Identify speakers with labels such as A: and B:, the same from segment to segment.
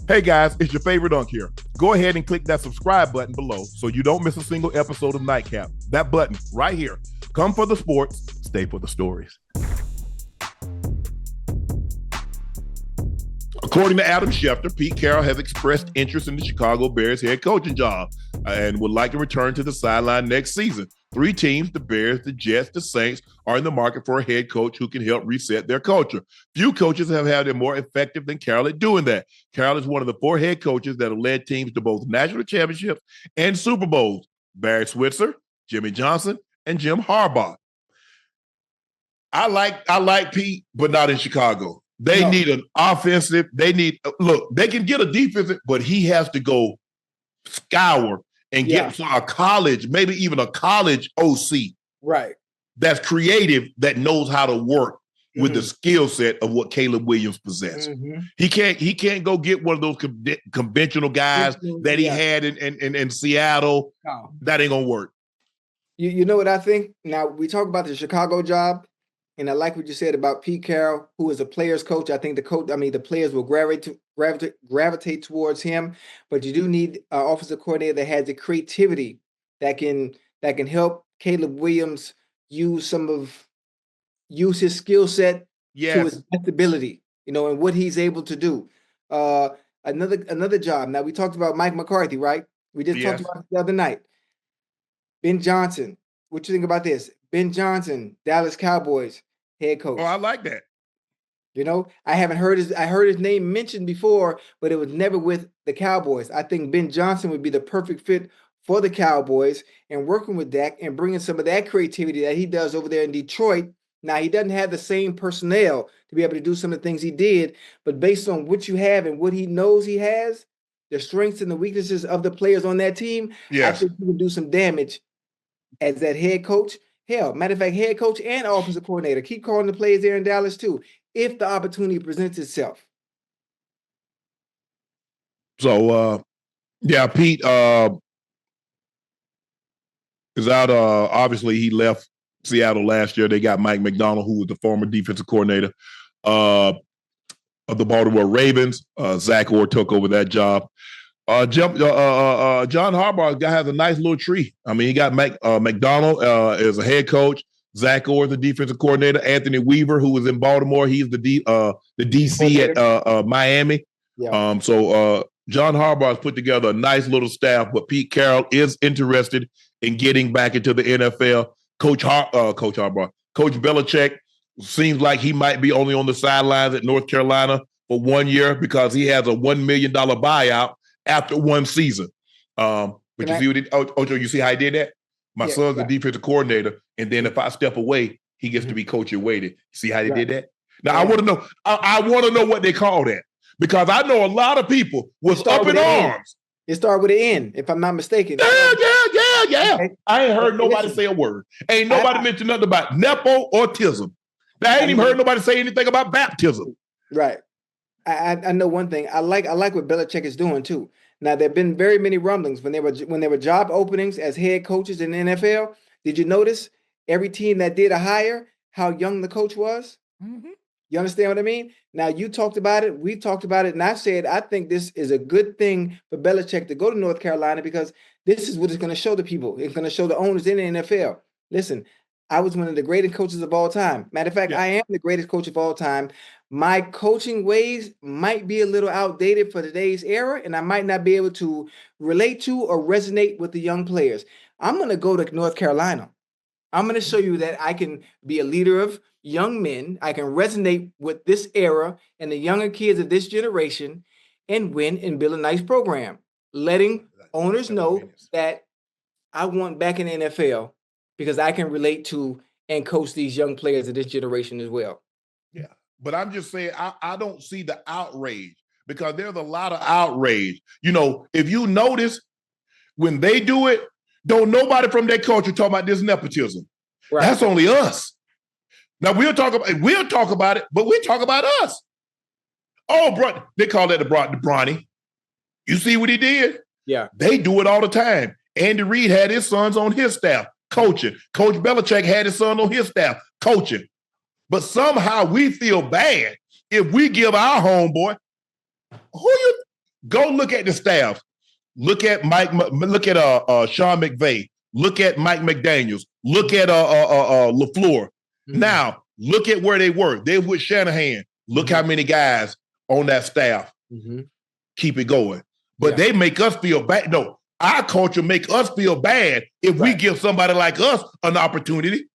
A: Hey guys, it's your favorite Unc here. Go ahead and click that subscribe button below so you don't miss a single episode of Nightcap. That button right here. Come for the sports, stay for the stories. According to Adam Schefter, Pete Carroll has expressed interest in the Chicago Bears head coaching job and would like to return to the sideline next season. 3 teams, the Bears, the Jets, the Saints, are in the market for a head coach who can help reset their culture. Few coaches have had it more effective than Carroll at doing that. Carroll is one of the 4 head coaches that have led teams to both national championships and Super Bowls. Barry Switzer, Jimmy Johnson, and Jim Harbaugh. I like Pete, but not in Chicago. They need an offensive. They can get a defensive, but he has to go scour and get a college, maybe even a college OC.
B: Right.
A: That's creative, that knows how to work with the skill set of what Caleb Williams possessed. He can't go get one of those conventional guys that he had in Seattle.
B: No.
A: That ain't gonna work.
B: You know what I think? Now we talk about the Chicago job. And I like what you said about Pete Carroll, who is a player's coach. I think the players will gravitate towards him. But you do need an offensive coordinator that has the creativity that can help Caleb Williams use his skill set to his best ability, and what he's able to do. Another job. Now we talked about Mike McCarthy, right? We just talked about it the other night. Ben Johnson. What you think about this? Ben Johnson, Dallas Cowboys head coach.
A: Oh, I like that.
B: I haven't heard I heard his name mentioned before, but it was never with the Cowboys. I think Ben Johnson would be the perfect fit for the Cowboys and working with Dak and bringing some of that creativity that he does over there in Detroit. Now, he doesn't have the same personnel to be able to do some of the things he did, but based on what you have and what he knows he has, the strengths and the weaknesses of the players on that team, I think he can do some damage as that head coach. Hell, matter of fact, head coach and offensive coordinator. Keep calling the plays there in Dallas too, if the opportunity presents itself.
A: So, Pete is out. Obviously, he left Seattle last year. They got Mike McDonald, who was the former defensive coordinator of the Baltimore Ravens. Zach Orr took over that job. John Harbaugh has a nice little tree. I mean, he got McDonald as a head coach, Zach Orr, the defensive coordinator, Anthony Weaver, who was in Baltimore. He's the DC at Miami. Yeah. So John Harbaugh has put together a nice little staff, but Pete Carroll is interested in getting back into the NFL. Coach Belichick seems like he might be only on the sidelines at North Carolina for 1 year because he has a $1 million buyout after one season. But Ocho, you see how he did that? My son's the defensive coordinator, and then if I step away, he gets to be coach and waited. See how they did that? Now I want to know. I want to know what they call that because I know a lot of people was up in arms.
B: It started with an N, if I'm not mistaken.
A: Yeah. Okay. I ain't heard nobody say a word. Ain't nobody mention nothing about nepotism. I ain't even heard nobody say anything about baptism.
B: Right. I know one thing. I like what Belichick is doing too. Now there have been very many rumblings when there were job openings as head coaches in the NFL. Did you notice every team that did a hire, how young the coach was? Mm-hmm. You understand what I mean? Now you talked about it, we talked about it, and I said I think this is a good thing for Belichick to go to North Carolina because this is what it's going to show the people. It's going to show the owners in the NFL. Listen, I was one of the greatest coaches of all time. Matter of fact, I am the greatest coach of all time. My coaching ways might be a little outdated for today's era, and I might not be able to relate to or resonate with the young players. I'm going to go to North Carolina. I'm going to show you that I can be a leader of young men. I can resonate with this era and the younger kids of this generation and win and build a nice program, letting owners know that I want back in the NFL because I can relate to and coach these young players of this generation as well.
A: Yeah, but I'm just saying I don't see the outrage because there's a lot of outrage. If you notice, when they do it, don't nobody from their culture talk about this nepotism. Right. That's only us. Now we'll talk about it, but we talk about us. Oh, bro, they call that the Bronny. You see what he did?
B: Yeah.
A: They do it all the time. Andy Reid had his sons on his staff coaching. Coach Belichick had his son on his staff coaching. But somehow we feel bad if we give our homeboy Go look at the staff. Look at Mike. Look at Sean McVay. Look at Mike McDaniels. Look at LaFleur. Mm-hmm. Now look at where they were. They were with Shanahan. Look how many guys on that staff keep it going. But they make us feel bad. No, our culture make us feel bad if we give somebody like us an opportunity.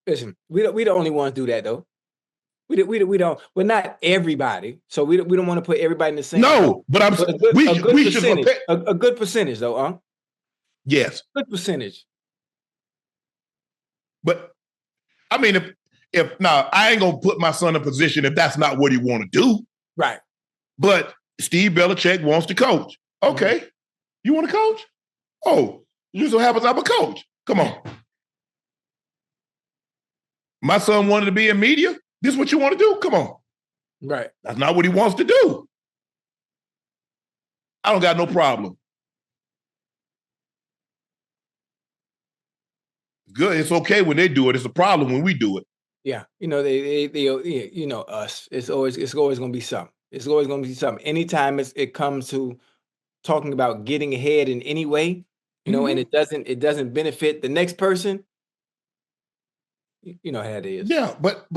B: Listen, we the only ones do that though. We don't. We're not everybody, so we don't want to put everybody in the same.
A: No, but I'm saying we should
B: a good percentage though, huh?
A: Yes,
B: good percentage.
A: But I mean, if now I ain't gonna put my son in a position if that's not what he want to do.
B: Right.
A: But Steve Belichick wants to coach. Okay, you want to coach? Oh, you so happens I'm a coach. Come on. My son wanted to be in media. This is what you want to do? Come on.
B: Right.
A: That's not what he wants to do. I don't got no problem. Good. It's okay when they do it. It's a problem when we do it.
B: Yeah. They us. It's always going to be something. It's always going to be something. Anytime it comes to talking about getting ahead in any way, and it doesn't benefit the next person. You know how it is.
A: Yeah, but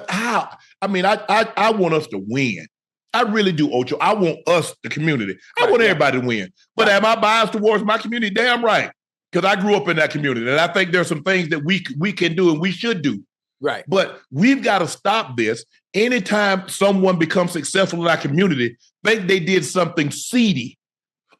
A: how? I mean, I want us to win. I really do, Ocho. I want us, the community. I want everybody to win. But am I biased towards my community? Damn right. Because I grew up in that community. And I think there's some things that we can do and we should do.
B: Right.
A: But we've got to stop this. Anytime someone becomes successful in our community, think they did something seedy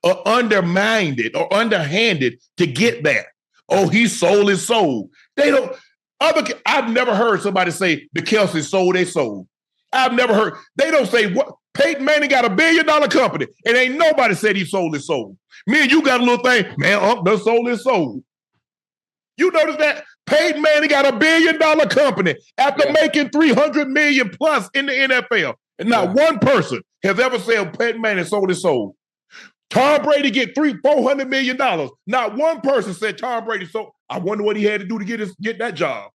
A: or undermined it or underhanded to get that. Oh, he sold his soul. They don't. I've never heard somebody say the Kelce sold their soul. I've never heard. They don't say what. Peyton Manning got $1 billion company, and ain't nobody said he sold his soul. Me and you got a little thing, man. Unc done sold his soul. You notice that Peyton Manning got $1 billion company after making $300 million plus in the NFL, and not one person has ever said Peyton Manning sold his soul. Tom Brady get $400 million. Not one person said Tom Brady sold. I wonder what he had to do to get that job.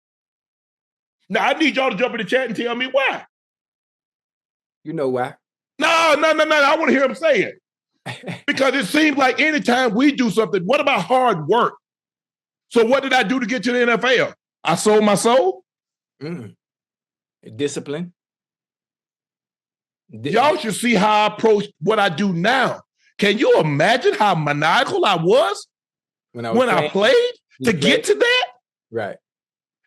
A: Now, I need y'all to jump in the chat and tell me why.
B: You know why?
A: No. I want to hear him say it. Because it seems like anytime we do something, what about hard work? So what did I do to get to the NFL? I sold my soul?
B: Discipline.
A: Y'all should see how I approach what I do now. Can you imagine how maniacal I was when I played to get to that?
B: Right.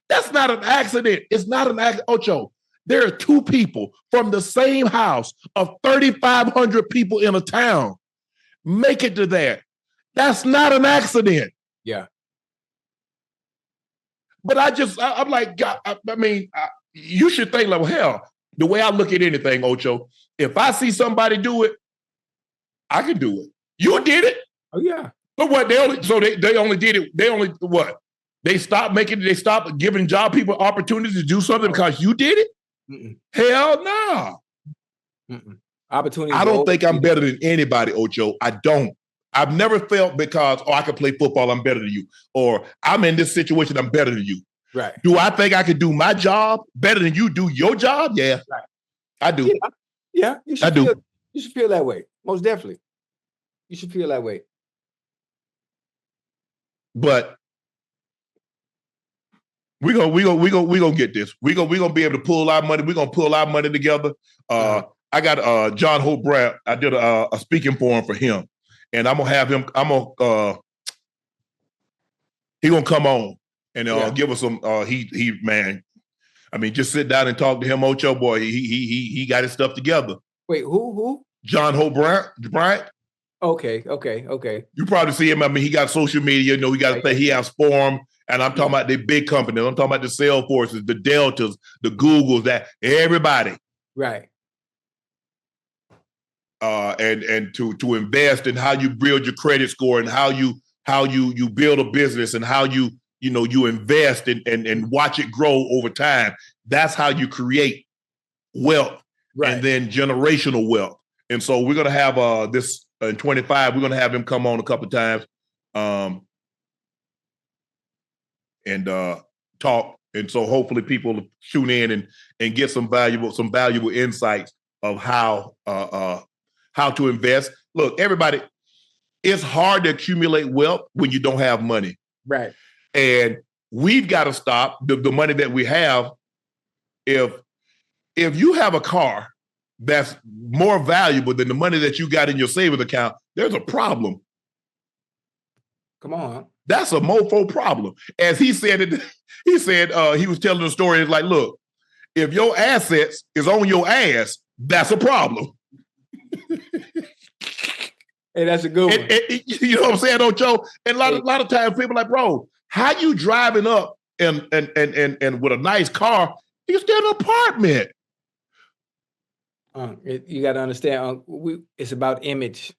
A: That's not an accident. It's not an accident. Ocho, there are two people from the same house of 3,500 people in a town make it to that. That's not an accident.
B: Yeah.
A: But I'm like, God, you should think like, well, hell, the way I look at anything, Ocho, if I see somebody do it, I can do it. You did it.
B: Oh, yeah.
A: But what, they only did it, They stopped giving job people opportunities to do something because you did it? Hell no.
B: Opportunity.
A: I don't think I'm better than anybody, Ocho. I don't. I've never felt because, I can play football, I'm better than you. Or I'm in this situation, I'm better than you.
B: Right.
A: Do I think I could do my job better than you do your job? Yeah. Right. I do.
B: Yeah. You should feel that way. Most definitely. You should feel that way.
A: But we gonna get this. We gonna be able to pull our money. We're gonna pull our money together. I got John Hope Brown. I did a speaking forum for him, and I'm gonna have him. He gonna come on and give us some. He man. I mean, just sit down and talk to him, Ocho boy. He got his stuff together.
B: Wait, who?
A: John Hope Bryant.
B: Okay.
A: You probably see him. I mean, he got social media. He got a thing. He has Forum, and I'm talking about the big companies. I'm talking about the Salesforces, the Deltas, the Googles, that everybody.
B: Right.
A: And to invest in how you build your credit score and how you build a business and how you invest and watch it grow over time. That's how you create wealth, and then generational wealth. And so we're gonna have this. In 25, we're going to have him come on a couple of times and talk. And so hopefully people will tune in and get some valuable insights of how to invest. look, everybody, it's hard to accumulate wealth when you don't have money.
B: Right.
A: And we've got to stop the money that we have. If you have a car that's more valuable than the money that you got in your savings account, there's a problem.
B: Come on.
A: That's a mofo problem. As he said it, he was telling the story, it's like, look, if your assets is on your ass, that's a problem.
B: Hey, that's a good one.
A: You know what I'm saying, Ocho? And a lot of times people are like, bro, how you driving up and with a nice car, you still in an apartment.
B: You got to understand, it's about image.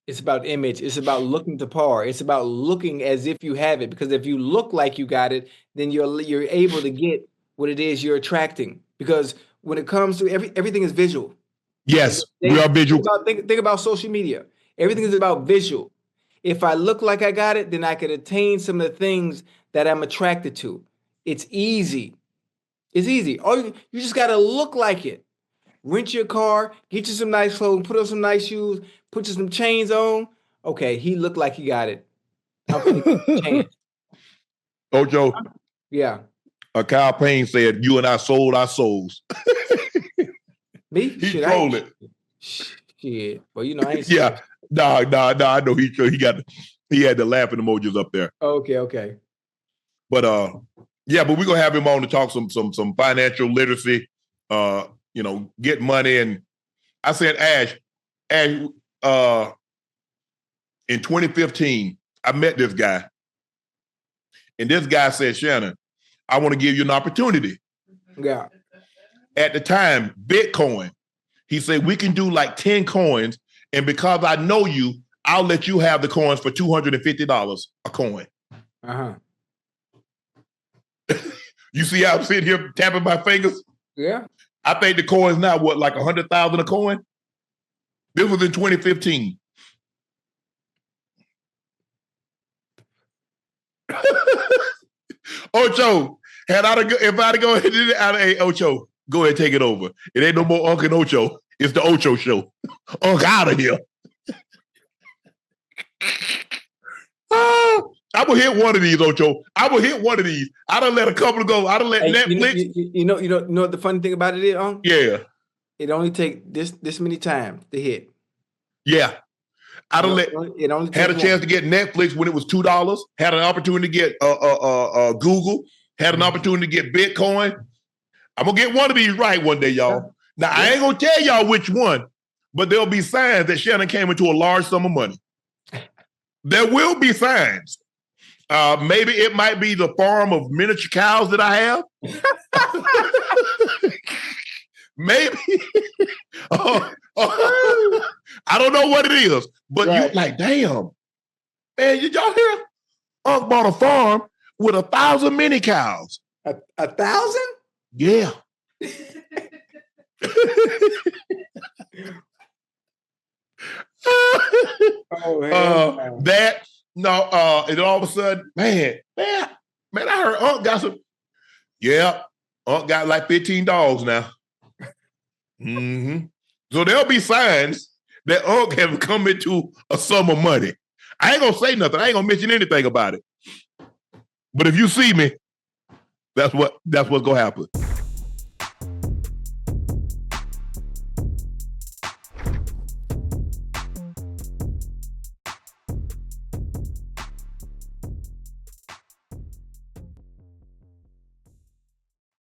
B: It's about image. It's about looking to par. It's about looking as if you have it. Because if you look like you got it, then you're able to get what it is you're attracting. Because when it comes to everything is visual.
A: Yes, we are visual.
B: Think about social media. Everything is about visual. If I look like I got it, then I could attain some of the things that I'm attracted to. It's easy. It's easy. You just got to look like it. Rent your car, get you some nice clothes, put on some nice shoes, put you some chains on. Okay, he looked like he got it.
A: Ocho.
B: Yeah.
A: Kyle Payne said, "You and I sold our souls."
B: Me?
A: He trolled it.
B: Shit. Well, you know, I ain't.
A: Yeah. Nah. I know he had the laughing emojis up there.
B: Okay.
A: But yeah, but we're gonna have him on to talk some financial literacy. Get money. And I said, Ash, in 2015, I met this guy. And this guy said, Shannon, I want to give you an opportunity.
B: Yeah.
A: At the time, Bitcoin, he said, we can do like 10 coins. And because I know you, I'll let you have the coins for $250 a coin.
B: Uh-huh.
A: You see how I'm sitting here tapping my fingers?
B: Yeah.
A: I think the coin's now, like 100,000 a coin? This was in 2015. Ocho, if I'd go ahead and do that, hey, Ocho, go ahead and take it over. It ain't no more Unc and Ocho. It's the Ocho show. Unc out of here. I will hit one of these, Ocho. I will hit one of these. I done let a couple go. I done let Netflix.
B: You know what the funny thing about it is, Unc?
A: Yeah.
B: It only take this many times to hit.
A: Yeah. I done had a chance to get Netflix when it was $2. Had an opportunity to get Google. Had an opportunity to get Bitcoin. I'm gonna get one of these right one day, y'all. Now I ain't gonna tell y'all which one, but there'll be signs that Shannon came into a large sum of money. There will be signs. Maybe it might be the farm of miniature cows that I have. Maybe. I don't know what it is, but right. You like, damn, man, did y'all hear? Unc bought a farm with 1,000 mini cows.
B: 1,000?
A: Yeah. And all of a sudden, man, I heard Unc got some. Yeah, Unc got like 15 dogs now. Mm-hmm. So there'll be signs that Unc have come into a sum of money. I ain't gonna say nothing. I ain't gonna mention anything about it. But if you see me, that's what's gonna happen.